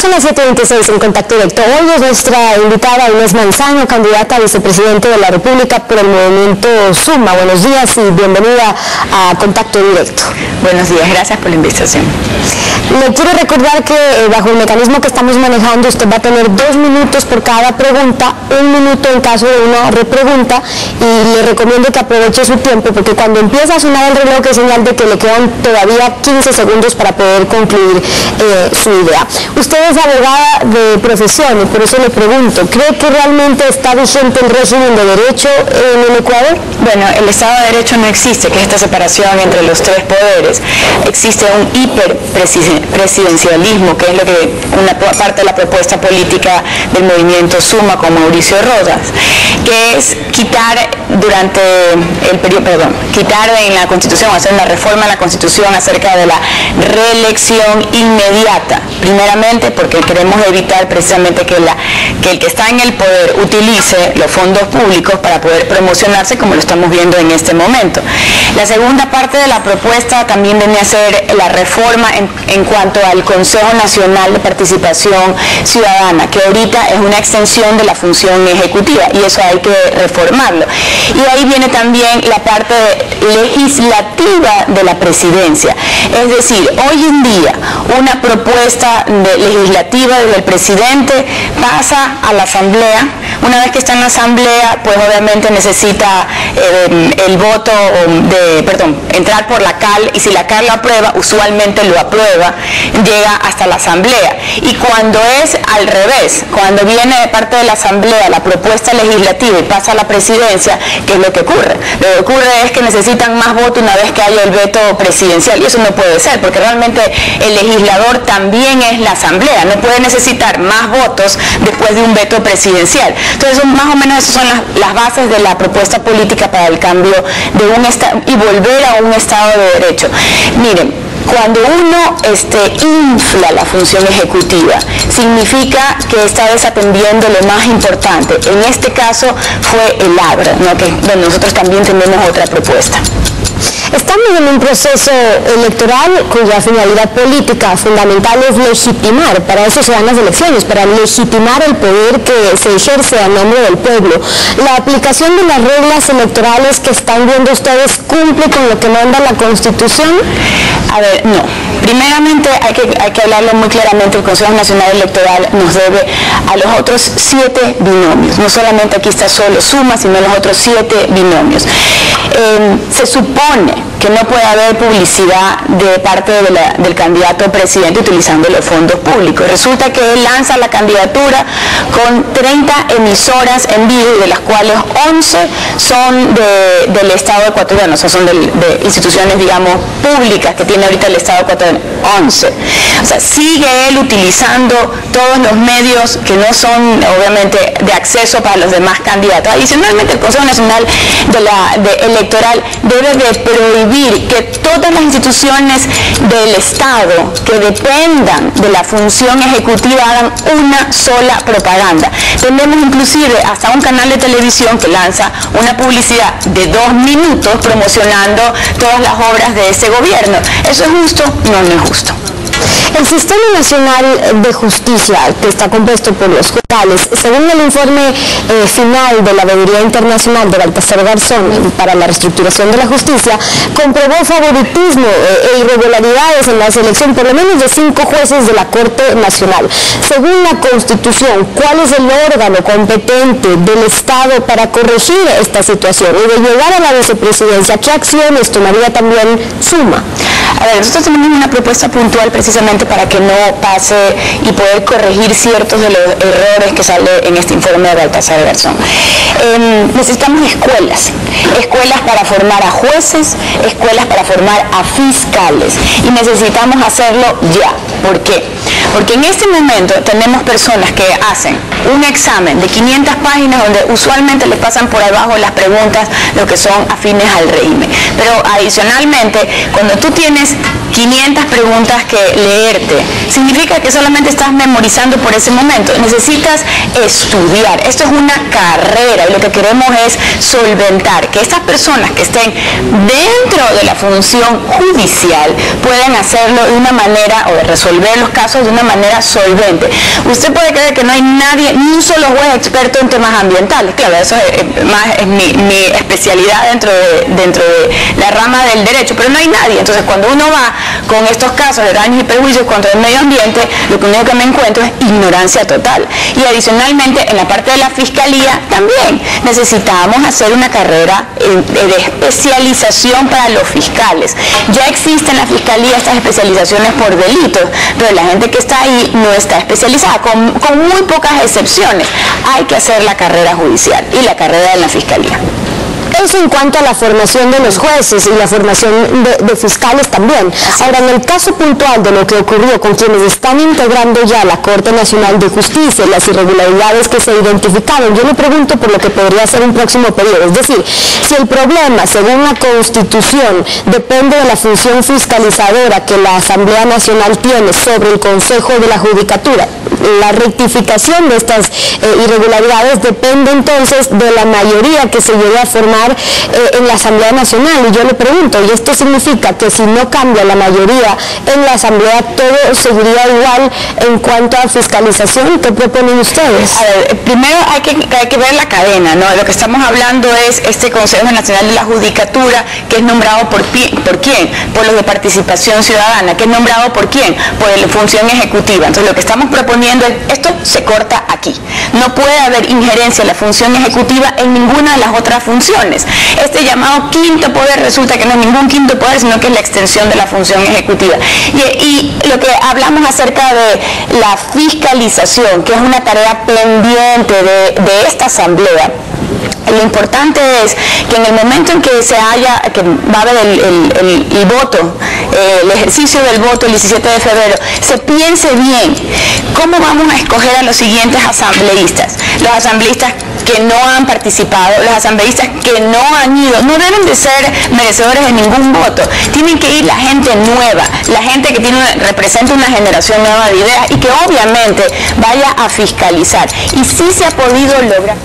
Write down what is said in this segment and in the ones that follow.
Son las 7:26 en Contacto Directo. Hoy es nuestra invitada Inés Manzano, candidata a vicepresidente de la República por el movimiento Suma. Buenos días y bienvenida a Contacto Directo. Buenos días, gracias por la invitación. Le quiero recordar que bajo el mecanismo que estamos manejando usted va a tener 2 minutos por cada pregunta, 1 minuto en caso de una repregunta, y le recomiendo que aproveche su tiempo porque cuando empieza a sonar el reloj es señal de que le quedan todavía 15 segundos para poder concluir su idea. Usted es abogada de profesión y por eso le pregunto, ¿cree que realmente está vigente el régimen de derecho en el Ecuador? Bueno, el Estado de Derecho no existe, que es esta separación entre los 3 poderes. Existe un hiperpresidencialismo, que es lo que una parte de la propuesta política del movimiento Suma con Mauricio Rodas, que es quitar quitar en la Constitución, hacer una reforma en la Constitución acerca de la reelección inmediata. Primeramente porque queremos evitar precisamente que el que está en el poder utilice los fondos públicos para poder promocionarse, como lo estamos viendo en este momento. La segunda parte de la propuesta también viene a ser la reforma en cuanto al Consejo Nacional de Participación Ciudadana, que ahorita es una extensión de la función ejecutiva y eso hay que reformarlo. Y ahí viene también la parte legislativa de la presidencia. Es decir, hoy en día una propuesta legislativa del presidente pasa a la Asamblea. Una vez que está en la Asamblea, pues obviamente necesita el voto entrar por la CAL, y si la CAL lo aprueba, usualmente lo aprueba, llega hasta la Asamblea. Y cuando es al revés, cuando viene de parte de la Asamblea la propuesta legislativa y pasa a la presidencia, ¿qué es lo que ocurre? Lo que ocurre es que necesitan más votos una vez que haya el veto presidencial, y eso no puede ser, porque realmente el legislador también es la Asamblea, no puede necesitar más votos después de un veto presidencial. Entonces, más o menos esas son las bases de la propuesta política para el cambio de un Estado y volver a un Estado de Derecho. Miren, cuando uno infla la función ejecutiva, significa que está desatendiendo lo más importante. En este caso fue el ABRA, ¿no? Que nosotros también tenemos otra propuesta. Estamos en un proceso electoral cuya finalidad política fundamental es legitimar, para eso se dan las elecciones, para legitimar el poder que se ejerce a nombre del pueblo. ¿La aplicación de las reglas electorales que están viendo ustedes cumple con lo que manda la Constitución? A ver, no. Primeramente hay que hablarlo muy claramente, el Consejo Nacional Electoral nos debe a los otros 7 binomios. No solamente aquí está solo Suma, sino los otros 7 binomios. Se supone que no puede haber publicidad de parte del candidato presidente utilizando los fondos públicos. Resulta que él lanza la candidatura con 30 emisoras en vivo, de las cuales 11 son del Estado ecuatoriano, o sea, son de instituciones, digamos, públicas que tiene ahorita el Estado ecuatoriano, 11. O sea, sigue él utilizando todos los medios que no son, obviamente, de acceso para los demás candidatos. Adicionalmente, el Consejo Nacional Electoral debe de prohibir que todas las instituciones del Estado que dependan de la función ejecutiva hagan una sola propaganda. Tenemos inclusive hasta un canal de televisión que lanza una publicidad de 2 minutos promocionando todas las obras de ese gobierno. ¿Eso es justo? No, no es justo. El Sistema Nacional de Justicia, que está compuesto por los juzgados, según el informe final de la Veeduría Internacional de Baltasar Garzón para la reestructuración de la justicia, comprobó favoritismo e irregularidades en la selección por lo menos de 5 jueces de la Corte Nacional. Según la Constitución, ¿cuál es el órgano competente del Estado para corregir esta situación? Y de llegar a la vicepresidencia, ¿qué acciones tomaría también Suma? A ver, nosotros tenemos una propuesta puntual precisamente para que no pase y poder corregir ciertos de los errores que sale en este informe de Baltasar Garzón. Necesitamos escuelas para formar a jueces, escuelas para formar a fiscales, y necesitamos hacerlo ya. ¿Por qué? Porque en este momento tenemos personas que hacen un examen de 500 páginas donde usualmente les pasan por abajo las preguntas, lo que son afines al régimen. Pero adicionalmente, cuando tú tienes 500 preguntas que leerte. Significa que solamente estás memorizando por ese momento. Necesitas estudiar. Esto es una carrera y lo que queremos es solventar que estas personas que estén dentro de la función judicial puedan hacerlo de una manera, o de resolver los casos de una manera solvente. Usted puede creer que no hay nadie, ni un solo juez experto en temas ambientales. Claro, eso es mi especialidad dentro de la rama del derecho, pero no hay nadie. Entonces, cuando uno va con estos casos de daños y perjuicios contra el medio ambiente, lo único que me encuentro es ignorancia total. Y adicionalmente, en la parte de la fiscalía también necesitamos hacer una carrera de especialización para los fiscales. Ya existen en la fiscalía estas especializaciones por delitos, pero la gente que está ahí no está especializada, con muy pocas excepciones. Hay que hacer la carrera judicial y la carrera en la fiscalía. Eso en cuanto a la formación de los jueces y la formación de fiscales también. Ahora, en el caso puntual de lo que ocurrió con quienes están integrando ya la Corte Nacional de Justicia y las irregularidades que se identificaron, yo me pregunto por lo que podría ser un próximo periodo. Es decir, si el problema, según la Constitución, depende de la función fiscalizadora que la Asamblea Nacional tiene sobre el Consejo de la Judicatura, la rectificación de estas irregularidades depende entonces de la mayoría que se llegue a formar en la Asamblea Nacional. Y yo le pregunto, ¿y esto significa que si no cambia la mayoría en la Asamblea todo seguiría igual en cuanto a fiscalización? ¿Qué proponen ustedes? A ver, primero hay que ver la cadena, ¿no? Lo que estamos hablando es este Consejo Nacional de la Judicatura, que es nombrado ¿por quién? Por los de participación ciudadana. ¿Que es nombrado por quién? Por la función ejecutiva. Entonces, lo que estamos proponiendo es, esto se corta aquí. No puede haber injerencia en la función ejecutiva en ninguna de las otras funciones. Este llamado quinto poder resulta que no es ningún quinto poder, sino que es la extensión de la función ejecutiva. Y lo que hablamos acerca de la fiscalización, que es una tarea pendiente de esta asamblea, lo importante es que en el momento en que va a haber el voto, el ejercicio del voto el 17 de febrero, se piense bien cómo vamos a escoger a los siguientes asambleístas. Los asambleístas que no han participado, los asambleístas que no han ido, no deben de ser merecedores de ningún voto. Tienen que ir la gente nueva, la gente que representa una generación nueva de ideas y que obviamente vaya a fiscalizar. Y sí se ha podido lograr.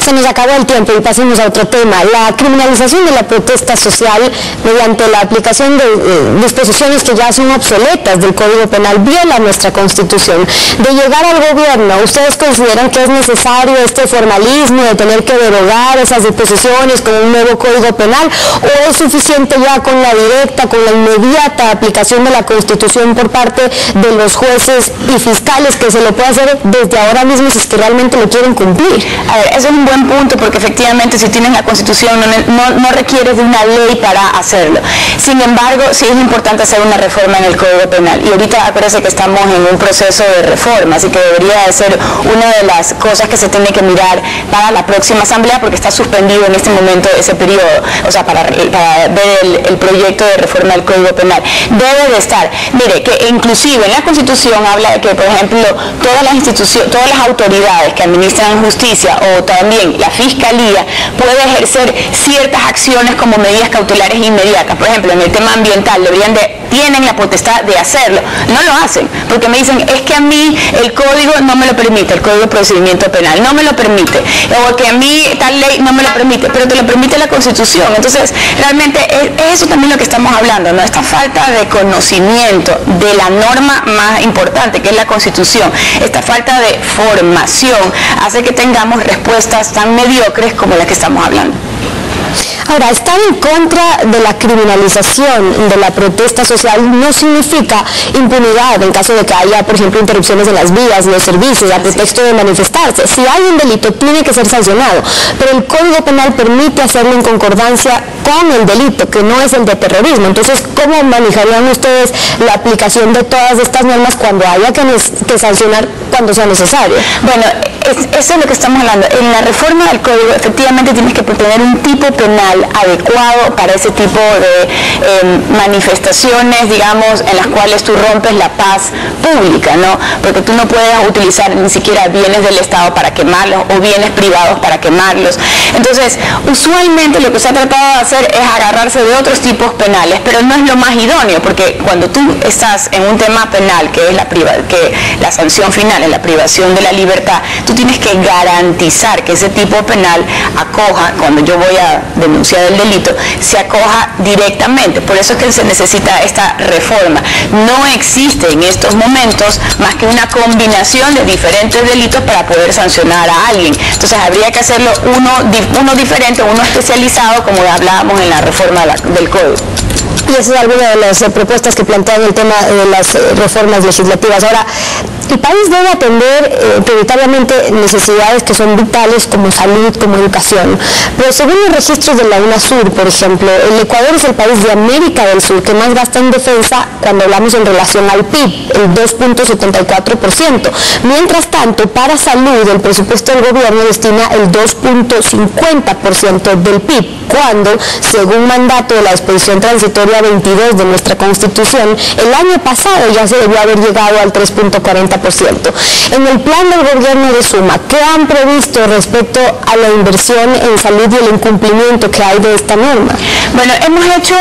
Se nos acabó el tiempo y pasemos a otro tema. La criminalización de la protesta social mediante la aplicación de disposiciones que ya son obsoletas del Código Penal viola nuestra Constitución. De llegar al gobierno, ¿ustedes consideran que es necesario este formalismo de tener que derogar esas disposiciones con un nuevo Código Penal, o es suficiente ya con la directa, con la inmediata aplicación de la Constitución por parte de los jueces y fiscales, que se lo puede hacer desde ahora mismo si es que realmente lo quieren cumplir? A ver, eso es un buen punto, porque efectivamente si tienes la Constitución no requieres de una ley para hacerlo. Sin embargo, sí es importante hacer una reforma en el Código Penal, y ahorita parece que estamos en un proceso de reforma, así que debería de ser una de las cosas que se tiene que mirar para la próxima asamblea, porque está suspendido en este momento ese periodo, o sea, para ver el proyecto de reforma del Código Penal. Debe de estar, mire, que inclusive en la Constitución habla de que, por ejemplo, todas las autoridades que administran justicia, o también la Fiscalía, puede ejercer ciertas acciones como medidas cautelares inmediatas. Por ejemplo, en el tema ambiental tienen la potestad de hacerlo. No lo hacen, porque me dicen, es que a mí el código no me lo permite, el Código de Procedimiento Penal no me lo permite, o que a mí tal ley no me lo permite, pero te lo permite la Constitución. Entonces, realmente es eso también lo que estamos hablando, ¿no? Esta falta de conocimiento de la norma más importante, que es la Constitución, esta falta de formación, hace que tengamos respuestas tan mediocres como las que estamos hablando. Ahora, estar en contra de la criminalización de la protesta social no significa impunidad en caso de que haya, por ejemplo, interrupciones en las vías, los servicios, a pretexto de manifestarse. Si hay un delito, tiene que ser sancionado, pero el Código Penal permite hacerlo en concordancia con el delito, que no es el de terrorismo. Entonces, ¿cómo manejarían ustedes la aplicación de todas estas normas cuando haya que sancionar cuando sea necesario. Bueno, eso es lo que estamos hablando. En la reforma del código efectivamente tienes que tener un tipo penal adecuado para ese tipo de manifestaciones, digamos, en las cuales tú rompes la paz pública, ¿no? Porque tú no puedes utilizar ni siquiera bienes del Estado para quemarlos o bienes privados para quemarlos. Entonces, usualmente lo que se ha tratado de hacer es agarrarse de otros tipos penales, pero no es lo más idóneo, porque cuando tú estás en un tema penal, que es la sanción final, es la privación de la libertad, tú tienes que garantizar que ese tipo penal acoja, cuando yo voy a denunciar el delito, se acoja directamente. Por eso es que se necesita esta reforma. No existe en estos momentos más que una combinación de diferentes delitos para poder sancionar a alguien. Entonces habría que hacerlo uno diferente, uno especializado, como hablábamos en la reforma del código. Y esa es alguna de las propuestas que plantean el tema de las reformas legislativas. Ahora, el país debe atender prioritariamente necesidades que son vitales como salud, como educación. Pero según los registros de la UNASUR, por ejemplo, el Ecuador es el país de América del Sur que más gasta en defensa cuando hablamos en relación al PIB, el 2.74%. Mientras tanto, para salud, el presupuesto del gobierno destina el 2.50% del PIB, cuando, según mandato de la disposición transitoria 22 de nuestra Constitución, el año pasado ya se debió haber llegado al 3.40%. En el plan del gobierno de Suma, ¿qué han previsto respecto a la inversión en salud y el incumplimiento que hay de esta norma? Bueno, hemos hecho,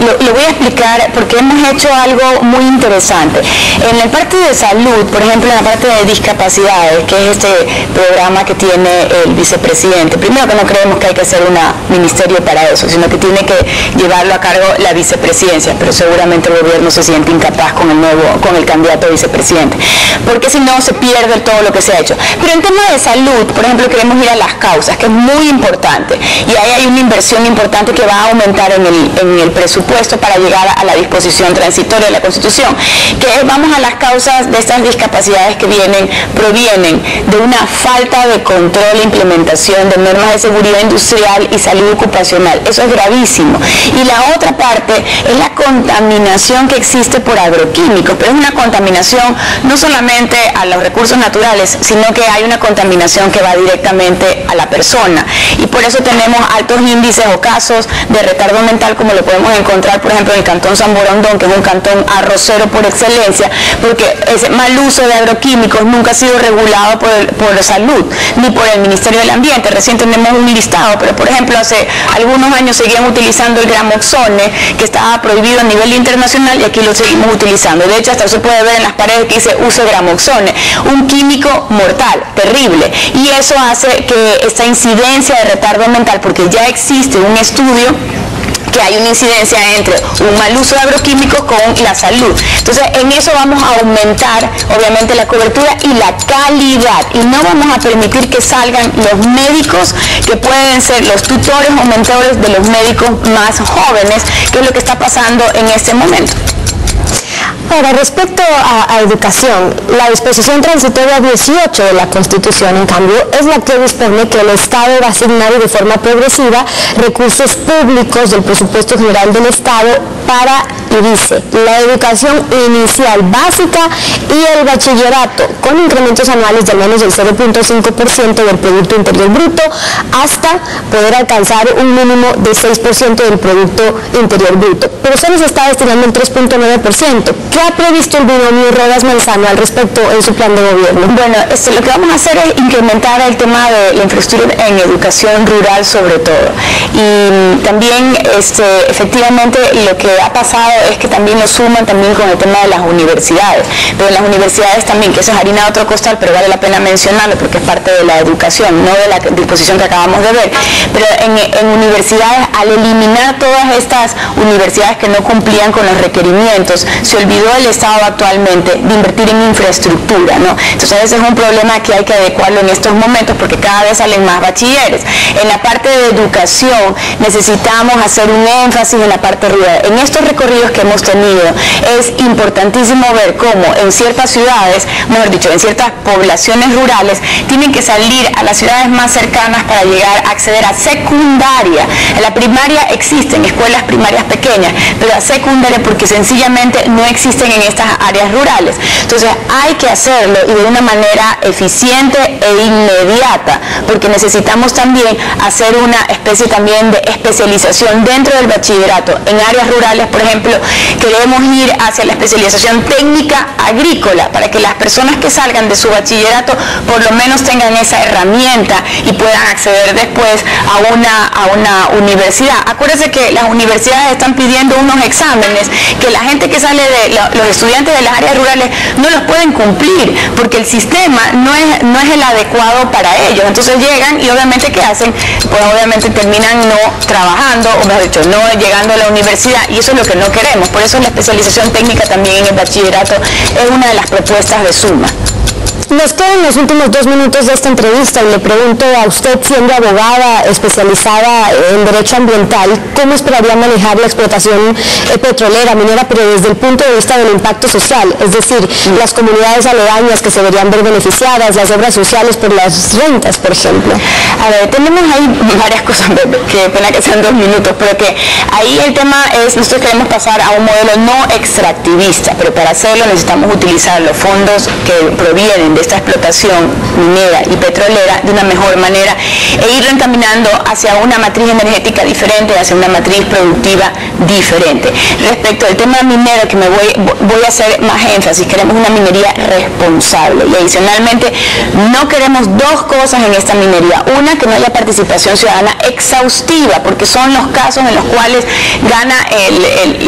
lo voy a explicar porque hemos hecho algo muy interesante. En la parte de salud, por ejemplo, en la parte de discapacidades, que es este programa que tiene el vicepresidente, primero que no creemos que hay que hacer un ministerio para eso, sino que tiene que llevarlo a cargo la vicepresidencia, pero seguramente el gobierno se siente incapaz con el candidato a vicepresidente, porque si no se pierde todo lo que se ha hecho. Pero en tema de salud, por ejemplo, queremos ir a las causas, que es muy importante, y ahí hay una inversión importante que va a aumentar en el presupuesto para llegar a la disposición transitoria de la Constitución, que vamos a las causas de estas discapacidades que provienen de una falta de control e implementación de normas de seguridad industrial y salud ocupacional. Eso es gravísimo. Y la otra parte es la contaminación que existe por agroquímicos, pero es una contaminación no solamente a los recursos naturales, sino que hay una contaminación que va directamente a la persona. Y por eso tenemos altos índices o casos de retardo mental, como lo podemos encontrar, por ejemplo, en el cantón San Borondón, que es un cantón arrocero por excelencia, porque ese mal uso de agroquímicos nunca ha sido regulado por salud, ni por el Ministerio del Ambiente. Recién tenemos un listado, pero por ejemplo, hace algunos años seguían utilizando el gramoxone, que estaba prohibido a nivel internacional, y aquí lo seguimos utilizando. De hecho, hasta se puede ver en las paredes que dice uso de gramoxone, un químico mortal, terrible, y eso hace que esta incidencia de retardo mental, porque ya existe un estudio que hay una incidencia entre un mal uso de agroquímicos con la salud. Entonces, en eso vamos a aumentar, obviamente, la cobertura y la calidad, y no vamos a permitir que salgan los médicos que pueden ser los tutores o mentores de los médicos más jóvenes, que es lo que está pasando en este momento. Ahora, respecto a educación, la disposición transitoria 18 de la Constitución, en cambio, es la que dispone que el Estado va a asignar de forma progresiva recursos públicos del presupuesto general del Estado para, y dice, la educación inicial básica y el bachillerato, con incrementos anuales de al menos del 0.5% del Producto Interior Bruto, hasta poder alcanzar un mínimo de 6% del Producto Interior Bruto. Pero solo se está destinando el 3.9%. ¿Qué ha previsto el binomio Rodas-Manzano al respecto en su plan de gobierno? Bueno, lo que vamos a hacer es incrementar el tema de la infraestructura en educación rural sobre todo. Y también, efectivamente, lo que ha pasado es que también lo suman también con el tema de las universidades. Pero en las universidades también, que eso es harina de otro costal, pero vale la pena mencionarlo porque es parte de la educación, no de la disposición que acabamos de ver. Pero en universidades, al eliminar todas estas universidades que no cumplían con los requerimientos, se olvidó el Estado actualmente de invertir en infraestructura, ¿no? Entonces ese es un problema que hay que adecuarlo en estos momentos porque cada vez salen más bachilleres. En la parte de educación necesitamos hacer un énfasis en la parte rural. En estos recorridos que hemos tenido es importantísimo ver cómo en ciertas ciudades, mejor dicho, en ciertas poblaciones rurales, tienen que salir a las ciudades más cercanas para llegar a acceder a secundaria. En la primaria existen escuelas primarias pequeñas, pero a secundaria porque sencillamente no existe existen en estas áreas rurales. Entonces hay que hacerlo y de una manera eficiente e inmediata, porque necesitamos también hacer una especie también de especialización dentro del bachillerato. En áreas rurales, por ejemplo, queremos ir hacia la especialización técnica agrícola, para que las personas que salgan de su bachillerato por lo menos tengan esa herramienta y puedan acceder después a una universidad. Acuérdense que las universidades están pidiendo unos exámenes que la gente que sale los estudiantes de las áreas rurales no los pueden cumplir, porque el sistema no es el adecuado para ellos. Entonces llegan y obviamente ¿qué hacen? Pues obviamente terminan no trabajando, o mejor dicho, no llegando a la universidad, y eso es lo que no queremos. Por eso la especialización técnica también en el bachillerato es una de las propuestas de Suma. Nos quedan los últimos 2 minutos de esta entrevista y le pregunto a usted, siendo abogada especializada en derecho ambiental, ¿cómo esperaría manejar la explotación petrolera, minera, pero desde el punto de vista del impacto social? Es decir, las comunidades aledañas que se deberían ver beneficiadas, las obras sociales por las rentas, por ejemplo. A ver, tenemos ahí varias cosas, que pena que sean 2 minutos, pero que ahí el tema es, nosotros queremos pasar a un modelo no extractivista, pero para hacerlo necesitamos utilizar los fondos que provienen de esta explotación minera y petrolera de una mejor manera e ir encaminando hacia una matriz energética diferente, hacia una matriz productiva diferente. Respecto al tema minero, que voy a hacer más énfasis, queremos una minería responsable y adicionalmente no queremos 2 cosas en esta minería. Una, que no haya participación ciudadana exhaustiva, porque son los casos en los cuales gana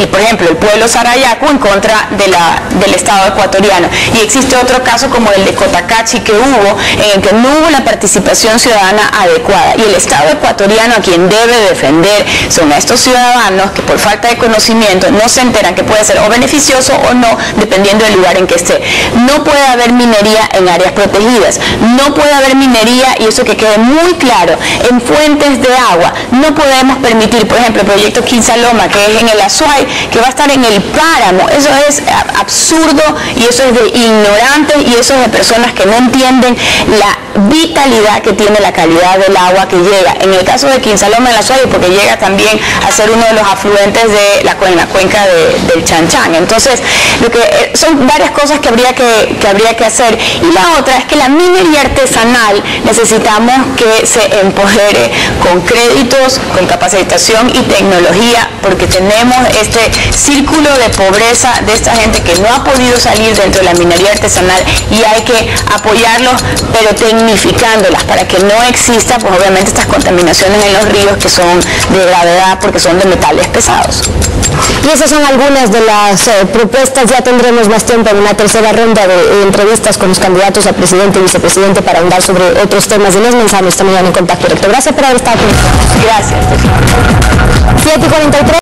por ejemplo, el pueblo Sarayaco en contra del Estado ecuatoriano, y existe otro caso como el de Cotacachi que hubo, en el que no hubo la participación ciudadana adecuada, y el Estado ecuatoriano a quien debe defender son a estos ciudadanos que por falta de conocimiento no se enteran que puede ser o beneficioso o no, dependiendo del lugar en que esté. No puede haber minería en áreas protegidas, no puede haber minería, y eso que quede muy claro, en fuentes de agua. No podemos permitir, por ejemplo, el proyecto Quinsaloma, que es en el Azuay, que va a estar en el páramo. Eso es absurdo, y eso es de ignorantes, y eso es de personas que no entienden la vitalidad que tiene la calidad del agua que llega. En el caso de Quinsaloma, en la Azuay, porque llega también a ser uno de los afluentes de la cuenca del Chanchán. Entonces, son varias cosas que habría que hacer. Y la otra es que la minería artesanal necesitamos que se empodere con créditos, con capacitación y tecnología, porque tenemos este círculo de pobreza de esta gente que no ha podido salir dentro de la minería artesanal, y hay que apoyarlos, pero tecnificándolas para que no exista, pues obviamente, estas contaminaciones en los ríos que son de gravedad porque son de metales pesados. Y esas son algunas de las propuestas. Ya tendremos más tiempo en una tercera ronda de entrevistas con los candidatos a presidente y vicepresidente para ahondar sobre otros temas de los mensajes esta mañana en Contacto Directo. Gracias por haber estado con nosotros. Gracias. 7:43.